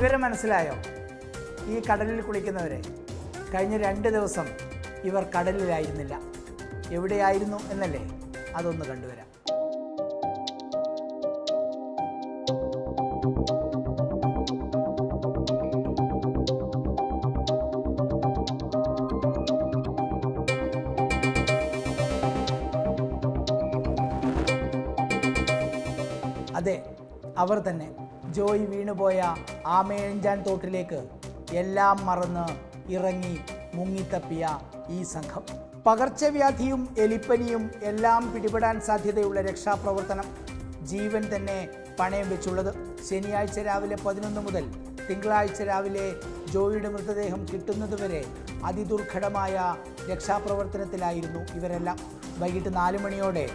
വിവരം മനസ്സിലായോ? ഈ കടലിൽ കുളിക്കുന്നവരെ കഴിഞ്ഞ 2 ദിവസം ഇവർ കടലിലായിരുന്നില്ല. എവിടെയായിരുന്നു എന്നല്ലേ? അതൊന്ന് കണ്ടുവരാം. അതെ, അവർ തന്നെ. ജോയി വീണുപോയ ആമയിഴഞ്ചാൻ തോട്ടിലേക്ക് എല്ലാം മറന്ന് ഇറങ്ങി മുങ്ങിത്തപ്പിയ ഈ സംഘം. പകർച്ചവ്യാധിയും എലിപ്പനിയും എല്ലാം പിടിപെടാൻ സാധ്യതയുള്ള രക്ഷാപ്രവർത്തനം. ജീവൻ തന്നെ പണയം വെച്ചുള്ളത്. ശനിയാഴ്ച രാവിലെ 11 മുതൽ തിങ്കളാഴ്ച രാവിലെ ജോയിയുടെ മൃതദേഹം കിട്ടുന്നതുവരെ അതിദുർഘടമായ രക്ഷാപ്രവർത്തനത്തിലായിരുന്നു ഇവരെല്ലാം. വൈകിട്ട് 4 മണിയോടെ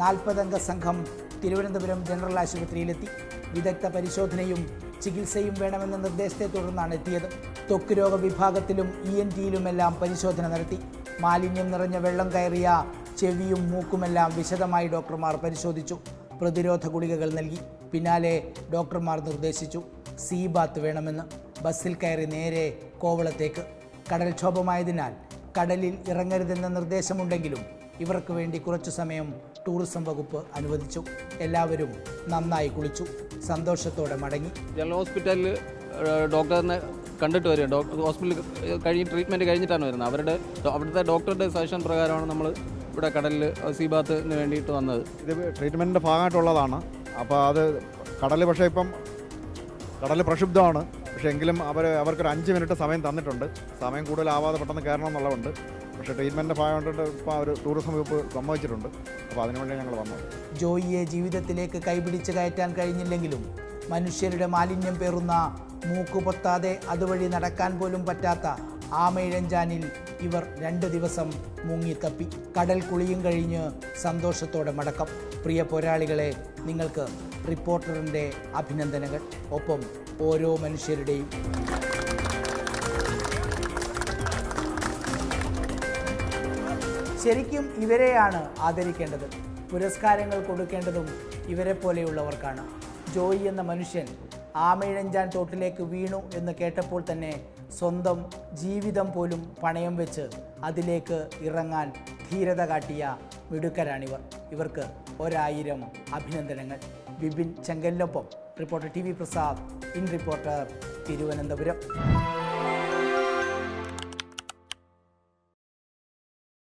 40 അംഗ സംഘം തിരുവനന്തപുരം ജനറൽ ആശുപത്രിയിലെത്തി. വിദഗ്ധ പരിശോധനയും ചികിത്സയും വേണമെന്ന നിർദ്ദേശത്തെ തുടർന്നാണ് എത്തിയത്. ത്വക്ക് രോഗ വിഭാഗത്തിലും ENTയിലുമെല്ലാം പരിശോധന നടത്തി. മാലിന്യം നിറഞ്ഞ വെള്ളം കയറിയ ചെവിയും മൂക്കുമെല്ലാം വിശദമായി ഡോക്ടർമാർ പരിശോധിച്ചു. പ്രതിരോധ ഗുളികകൾ നൽകി. പിന്നാലെ ഡോക്ടർമാർ നിർദ്ദേശിച്ചു സീ ബാത്ത് വേണമെന്ന്. ബസ്സിൽ കയറി നേരെ കോവളത്തേക്ക്. കടൽക്ഷോഭമായതിനാൽ കടലിൽ ഇറങ്ങരുതെന്ന നിർദ്ദേശമുണ്ടെങ്കിലും ഇവർക്ക് വേണ്ടി കുറച്ചു സമയം ടൂറിസം വകുപ്പ് അനുവദിച്ചു. എല്ലാവരും നന്നായി കുളിച്ചു, സന്തോഷത്തോടെ മടങ്ങി. ജനറൽ ഹോസ്പിറ്റലിൽ ഡോക്ടറിനെ കണ്ടിട്ട് വരിക. ഹോസ്പിറ്റലിൽ ട്രീറ്റ്മെൻറ്റ് കഴിഞ്ഞിട്ടാണ് വരുന്നത്. അവിടുത്തെ ഡോക്ടറുടെ സജഷൻ പ്രകാരമാണ് നമ്മൾ ഇവിടെ കടലിൽ സീ ബാത്തിന് വേണ്ടിയിട്ട് വന്നത്. ഇത് ട്രീറ്റ്മെൻറ്റിൻ്റെ ഭാഗമായിട്ടുള്ളതാണ്. അപ്പോൾ അത് കടൽ പക്ഷേ ഇപ്പം കടൽ പ്രക്ഷുബ്ധമാണ്. പക്ഷേ എങ്കിലും അവർക്കൊരു 5 മിനിറ്റ് സമയം തന്നിട്ടുണ്ട്. സമയം കൂടുതലാവാതെ പെട്ടെന്ന് കയറണം എന്നുള്ളതുണ്ട്. പക്ഷേ ട്രീറ്റ്മെൻറ്റിൻ്റെ ഭാഗമായിട്ട് ഇപ്പോൾ ഒരു ടൂറിസം വകുപ്പ് സമ്മതിച്ചിട്ടുണ്ട്. അപ്പോൾ അതിനുവേണ്ടി ഞങ്ങൾ വന്നത്. ജോയിയെ ജീവിതത്തിലേക്ക് കൈപിടിച്ച് കയറ്റാൻ കഴിഞ്ഞില്ലെങ്കിലും മനുഷ്യരുടെ മാലിന്യം പേറുന്ന മൂക്കുപൊത്താതെ അതുവഴി നടക്കാൻ പോലും പറ്റാത്ത ആമയിഴഞ്ചാനിൽ ഇവർ 2 ദിവസം മുങ്ങിത്തപ്പി. കടൽ കുളിയും കഴിഞ്ഞ് സന്തോഷത്തോടെ മടക്കം. പ്രിയ പോരാളികളെ, നിങ്ങൾക്ക് റിപ്പോർട്ടറിൻ്റെ അഭിനന്ദനങ്ങൾ. ഒപ്പം ഓരോ മനുഷ്യരുടെയും. ശരിക്കും ഇവരെയാണ് ആദരിക്കേണ്ടത്. പുരസ്കാരങ്ങൾ കൊടുക്കേണ്ടതും ഇവരെ പോലെയുള്ളവർക്കാണ്. ജോയി എന്ന മനുഷ്യൻ ആമയിഴഞ്ചാൻ തോട്ടിലേക്ക് വീണു എന്ന് കേട്ടപ്പോൾ തന്നെ സ്വന്തം ജീവിതം പോലും പണയം വെച്ച് അതിലേക്ക് ഇറങ്ങാൻ ധീരത കാട്ടിയ മിടുക്കരാണിവർ. ഇവർക്ക് 1000 അഭിനന്ദനങ്ങൾ. വിപിൻ ചെങ്കലിനൊപ്പം reporter TV Prasad, in reporter, Thiruvananthapuram.